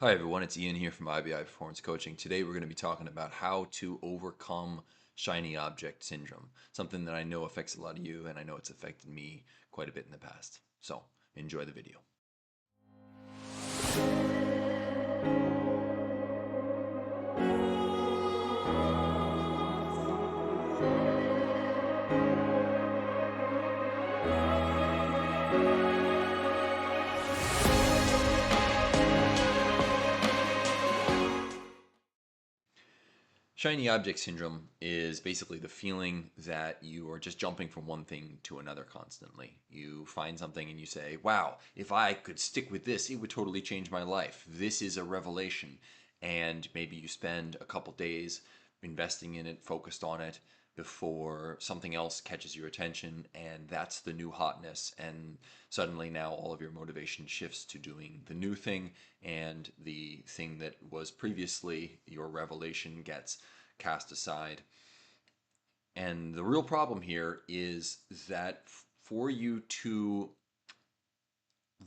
Hi everyone, it's Ian here from IBI Performance Coaching. Today we're going to be talking about how to overcome shiny object syndrome, something that I know affects a lot of you and I know it's affected me quite a bit in the past. So enjoy the video. Shiny object syndrome is basically the feeling that you are just jumping from one thing to another constantly. You find something and you say, wow, if I could stick with this, it would totally change my life. This is a revelation. And maybe you spend a couple days investing in it, focused on it, before something else catches your attention, and that's the new hotness. And suddenly now all of your motivation shifts to doing the new thing, and the thing that was previously your revelation gets cast aside. And the real problem here is that for you to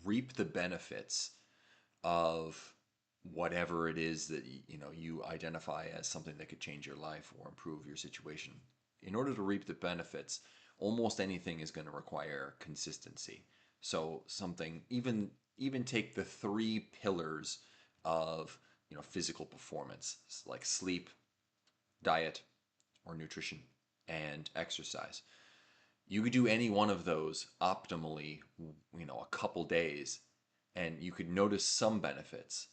reap the benefits of whatever it is that you identify as something that could change your life or improve your situation, in order to reap the benefits, almost anything is going to require consistency. So something, even take the three pillars of physical performance, like sleep, diet or nutrition, and exercise. You could do any one of those optimally, a couple days, and you could notice some benefits.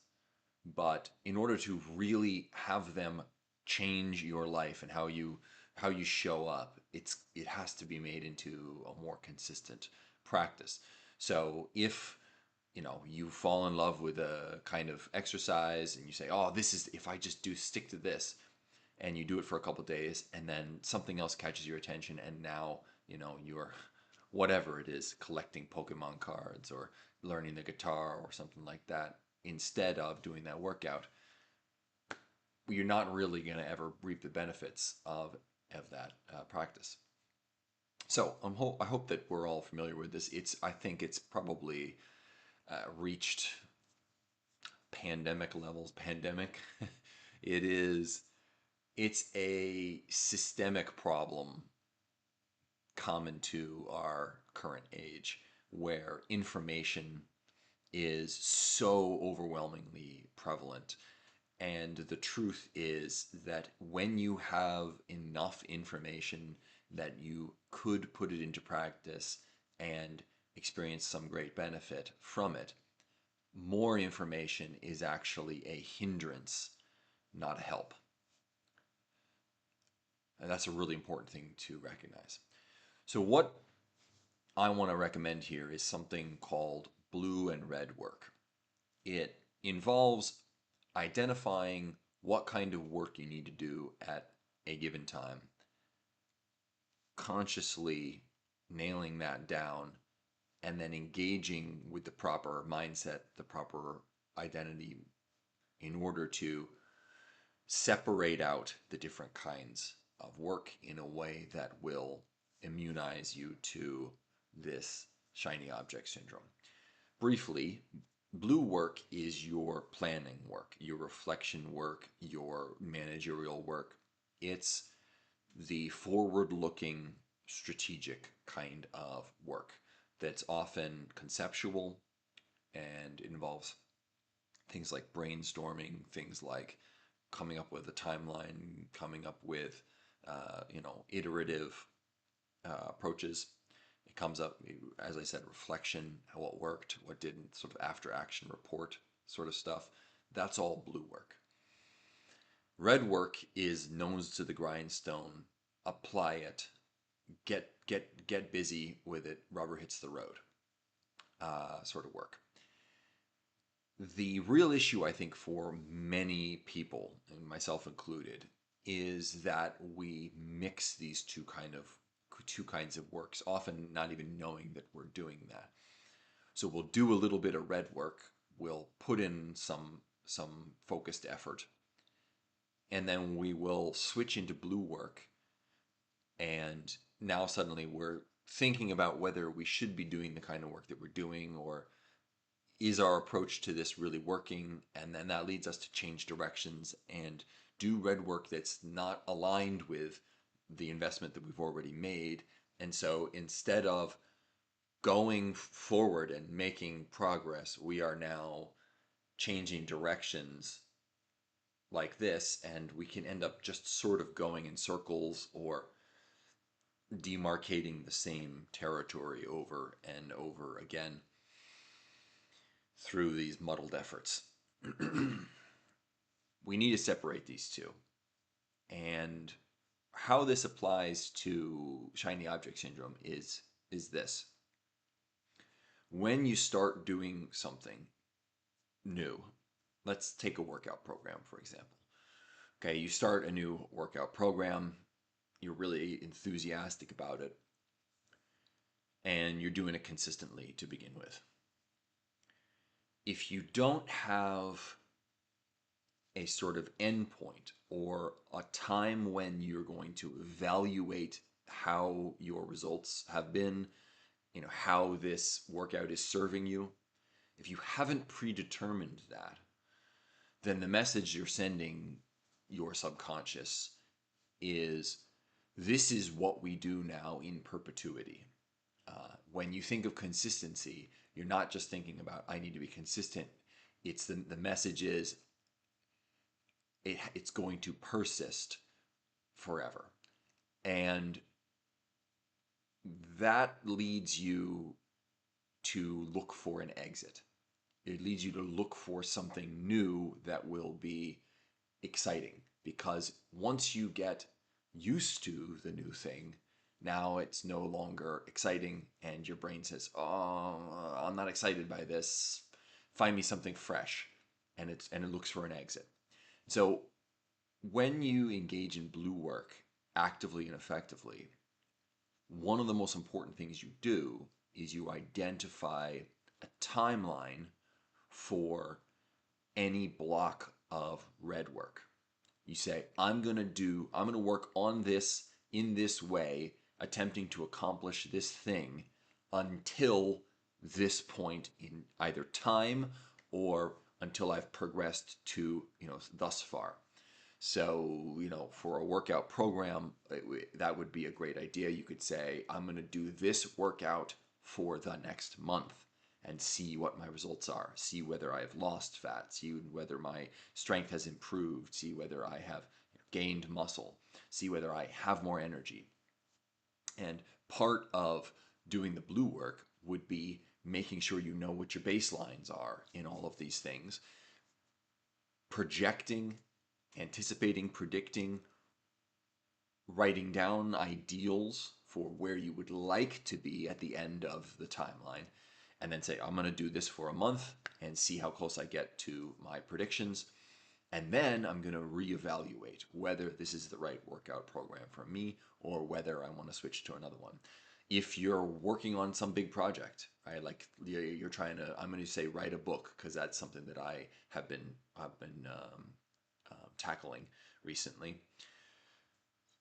But in order to really have them change your life and how you show up, it has to be made into a more consistent practice. So if you fall in love with a kind of exercise and you say, oh, this is, if I just do stick to this, and you do it for a couple days, and then something else catches your attention, and now you're, whatever it is, collecting Pokemon cards or learning the guitar or something like that, instead of doing that workout, you're not really going to ever reap the benefits of that practice. So I hope that we're all familiar with this. I think it's probably reached pandemic levels. Pandemic. it is. It's a systemic problem common to our current age, where information is so overwhelmingly prevalent. And the truth is that when you have enough information that you could put it into practice and experience some great benefit from it, more information is actually a hindrance, not a help. And that's a really important thing to recognize. So what I want to recommend here is something called blue and red work. It involves identifying what kind of work you need to do at a given time, consciously nailing that down, and then engaging with the proper mindset, the proper identity, in order to separate out the different kinds of work in a way that will immunize you to this shiny object syndrome. Briefly, blue work is your planning work, your reflection work, your managerial work. It's the forward looking, strategic kind of work that's often conceptual and involves things like brainstorming, things like coming up with a timeline, coming up with iterative approaches. It comes up, as I said, reflection, how it worked, what didn't, sort of after action report sort of stuff. That's all blue work. Red work is nose to the grindstone, apply it, get busy with it, rubber hits the road sort of work. The real issue, I think, for many people, and myself included, is that we mix these two kinds of works, often not even knowing that we're doing that. So we'll do a little bit of red work, we'll put in some focused effort, and then we will switch into blue work, and now suddenly we're thinking about whether we should be doing the kind of work that we're doing, or is our approach to this really working? And then that leads us to change directions and do red work that's not aligned with the investment that we've already made. And so instead of going forward and making progress, we are now changing directions like this, and we can end up just sort of going in circles or demarcating the same territory over and over again through these muddled efforts. We need to separate these two. And how this applies to shiny object syndrome is this. When you start doing something new, let's take a workout program, for example. Okay, you start a new workout program, you're really enthusiastic about it, and you're doing it consistently to begin with. If you don't have a sort of endpoint or a time when you're going to evaluate how your results have been, how this workout is serving you, if you haven't predetermined that, then the message you're sending your subconscious is, this is what we do now in perpetuity. When you think of consistency, you're not just thinking about, I need to be consistent. It's the message is, it's going to persist forever. And that leads you to look for an exit. It leads you to look for something new that will be exciting, because once you get used to the new thing, now it's no longer exciting, and your brain says, "Oh, I'm not excited by this. Find me something fresh," and it looks for an exit. So when you engage in blue work actively and effectively, one of the most important things you do is you identify a timeline for any block of red work. You say, I'm going to work on this in this way, attempting to accomplish this thing until this point in either time or until I've progressed to, thus far. So, for a workout program, that would be a great idea. You could say, I'm going to do this workout for the next month and see what my results are. See whether I have lost fat, see whether my strength has improved, see whether I have gained muscle, see whether I have more energy. And part of doing the blue work would be making sure you know what your baselines are in all of these things, projecting, anticipating, predicting, writing down ideals for where you would like to be at the end of the timeline, and then say, I'm going to do this for a month and see how close I get to my predictions. And then I'm going to reevaluate whether this is the right workout program for me or whether I want to switch to another one. If you're working on some big project, right? Like you're trying to, I'm going to say write a book, because that's something that I have been tackling recently.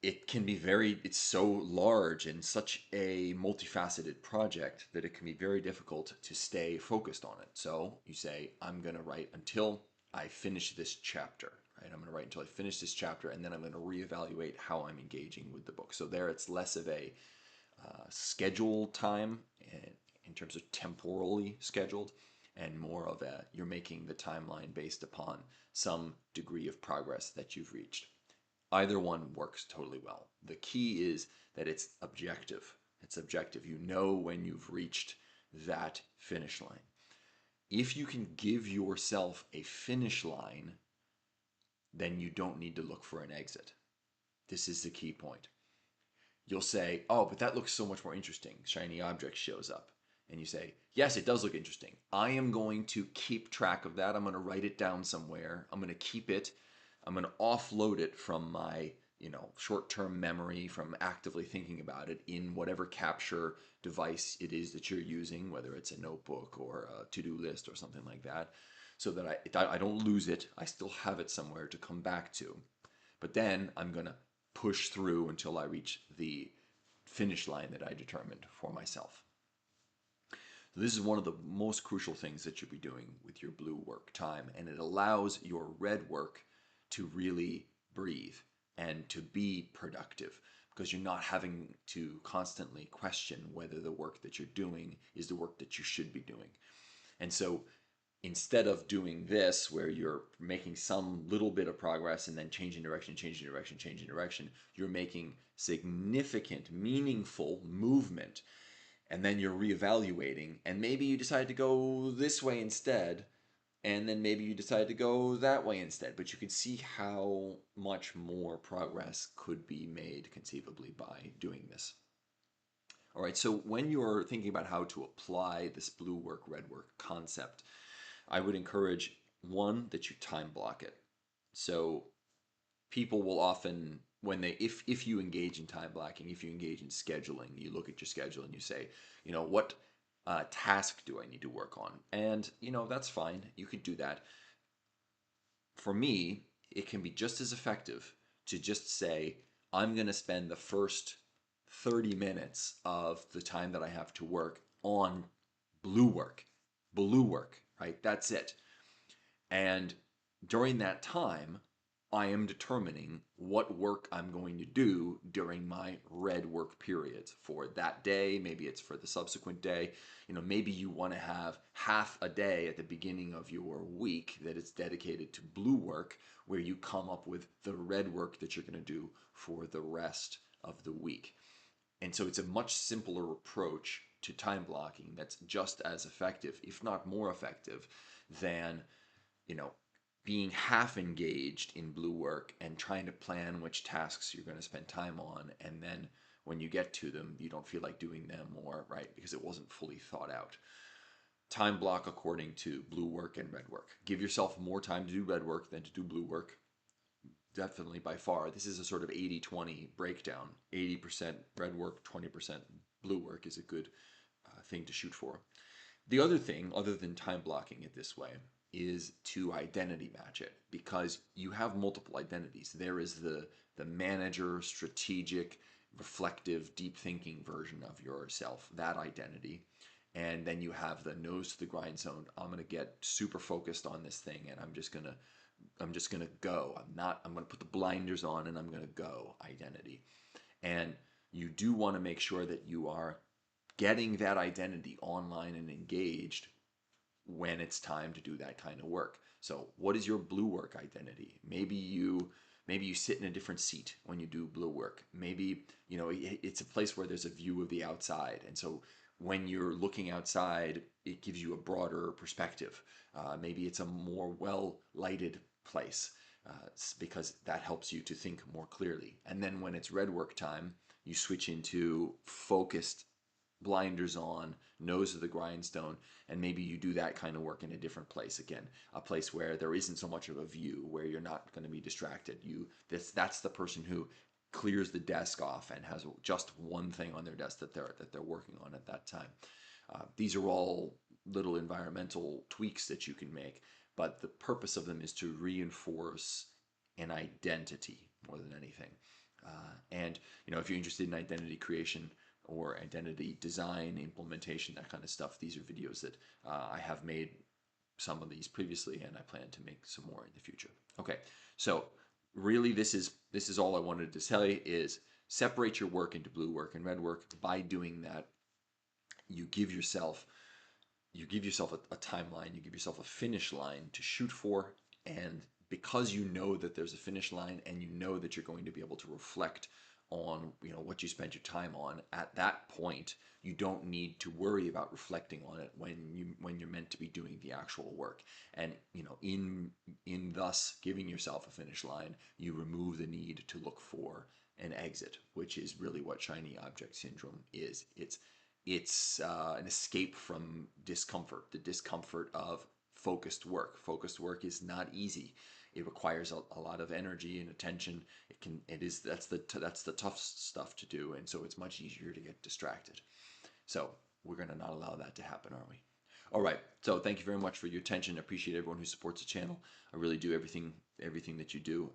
It can be it's so large and such a multifaceted project that it can be very difficult to stay focused on it. So you say, I'm going to write until I finish this chapter, right? I'm going to write until I finish this chapter, and then I'm going to reevaluate how I'm engaging with the book. So there it's less of a schedule time in terms of temporally scheduled, and more of you're making the timeline based upon some degree of progress that you've reached. Either one works totally well. The key is that it's objective. It's objective. You know when you've reached that finish line. If you can give yourself a finish line, then you don't need to look for an exit. This is the key point. You'll say, oh, but that looks so much more interesting. Shiny object shows up. And you say, yes, it does look interesting. I am going to keep track of that. I'm going to write it down somewhere. I'm going to keep it. I'm going to offload it from my, short-term memory, from actively thinking about it in whatever capture device it is that you're using, whether it's a notebook or a to-do list or something like that, so that I don't lose it. I still have it somewhere to come back to. But then I'm going to push through until I reach the finish line that I determined for myself. This is one of the most crucial things that you'll be doing with your blue work time, and it allows your red work to really breathe and to be productive because you're not having to constantly question whether the work that you're doing is the work that you should be doing. And so instead of doing this where you're making some little bit of progress and then changing direction, changing direction, changing direction, you're making significant, meaningful movement, and then you're reevaluating, and maybe you decide to go this way instead, and then maybe you decide to go that way instead. But you can see how much more progress could be made conceivably by doing this. All right, so when you're thinking about how to apply this blue work, red work concept, I would encourage one, that you time block it. So people will often, when they, if you engage in time blocking, if you engage in scheduling, you look at your schedule and you say, what task do I need to work on? And that's fine. You could do that. For me, it can be just as effective to just say, I'm going to spend the first 30 minutes of the time that I have to work on blue work. Blue work, right? That's it. And during that time, I am determining what work I'm going to do during my red work periods for that day. Maybe it's for the subsequent day. Maybe you want to have half a day at the beginning of your week that is dedicated to blue work, where you come up with the red work that you're going to do for the rest of the week. And so it's a much simpler approach to time blocking that's just as effective, if not more effective, than being half engaged in blue work and trying to plan which tasks you're going to spend time on, and then when you get to them, you don't feel like doing them more, right? Because it wasn't fully thought out. Time block according to blue work and red work. Give yourself more time to do red work than to do blue work. Definitely by far. This is a sort of 80-20 breakdown. 80% red work, 20% blue work is a good thing to shoot for. The other thing, other than time blocking it this way, is to identity match it, because you have multiple identities. There is the manager, strategic, reflective, deep thinking version of yourself, that identity. And then you have the nose to the grindstone. I'm going to get super focused on this thing, and I'm just going to go. I'm going to put the blinders on and I'm going to go identity. And you do want to make sure that you are getting that identity online and engaged when it's time to do that kind of work. So what is your blue work identity? Maybe you sit in a different seat when you do blue work. Maybe it's a place where there's a view of the outside, and so when you're looking outside, it gives you a broader perspective. Maybe it's a more well lighted place, because that helps you to think more clearly. And then when it's red work time, you switch into focused, blinders on, nose of the grindstone, and maybe you do that kind of work in a different place. Again, a place where there isn't so much of a view, where you're not going to be distracted. That's the person who clears the desk off and has just one thing on their desk that they're working on at that time. These are all little environmental tweaks that you can make, but the purpose of them is to reinforce an identity more than anything. And if you're interested in identity creation or identity design, implementation, that kind of stuff, these are videos that I have made some of these previously, and I plan to make some more in the future. Okay, so really this is all I wanted to tell you, is separate your work into blue work and red work. By doing that, you give yourself a timeline, you give yourself a finish line to shoot for, and because you know that there's a finish line and you know that you're going to be able to reflect on what you spent your time on, at that point you don't need to worry about reflecting on it when you're meant to be doing the actual work. And in thus giving yourself a finish line, you remove the need to look for an exit, which is really what shiny object syndrome is. It's an escape from discomfort, the discomfort of focused work. Focused work is not easy. It requires a lot of energy and attention. That's the tough stuff to do, and so it's much easier to get distracted. So we're going to not allow that to happen, are we? All right. So thank you very much for your attention. I appreciate everyone who supports the channel. I really do. Everything that you do.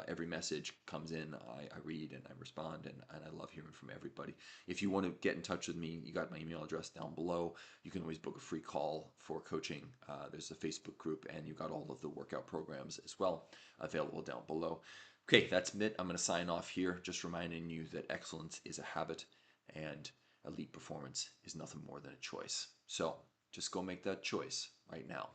Every message comes in, I read and I respond, and I love hearing from everybody. If you want to get in touch with me, you got my email address down below. You can always book a free call for coaching. There's a Facebook group, and you got all of the workout programs as well available down below. Okay, that's it. I'm going to sign off here, just reminding you that excellence is a habit and elite performance is nothing more than a choice. So just go make that choice right now.